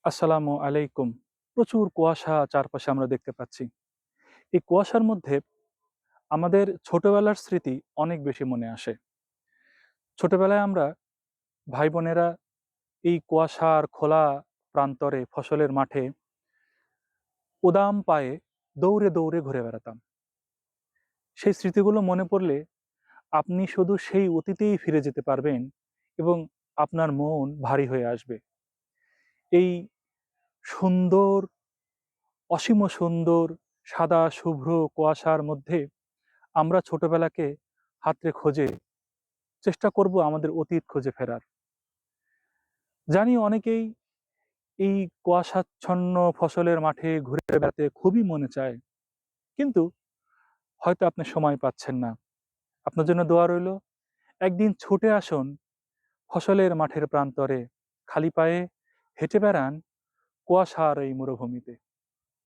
আসসালামু আলাইকুম। প্রচুর কুয়াশা চারপাশে আমরা দেখতে পাচ্ছি। এই কুয়াশার মধ্যে আমাদের ছোটবেলার স্মৃতি অনেক বেশি মনে আসে। ছোটবেলায় আমরা ভাই-বোনেরা এই কুয়াশার খোলা প্রান্তরে ফসলের মাঠে উদাম পায়ে দৌড়ে, দৌড়ে ঘুরে বেড়াতাম। সেই স্মৃতিগুলো মনে পড়লে আপনি শুধু সেই অতীতেই ফিরে যেতে পারবেন এবং আপনার মন ভারী হয়ে আসবে। এই সুন্দর, অসীম সুন্দর সাদা শুভ্র কুয়াশার মধ্যে আমরা ছোটবেলাকে হাতড়ে খোঁজে চেষ্টা করব আমাদের অতীত খুঁজে ফেরার। জানি অনেকেই এই কুয়াশাচ্ছন্ন ফসলের মাঠে ঘুরে বেড়াতে খুবই মনে চায়। কিন্তু হয়তো আপনি সময় পাচ্ছেন না। আপনার জন্য দোয়া রইল। একদিন ছুটে আসুন ফসলের মাঠের প্রান্তরে, খালি পায়ে হেঁটে বেড়ান কুয়াশার এই মরুভূমিতে।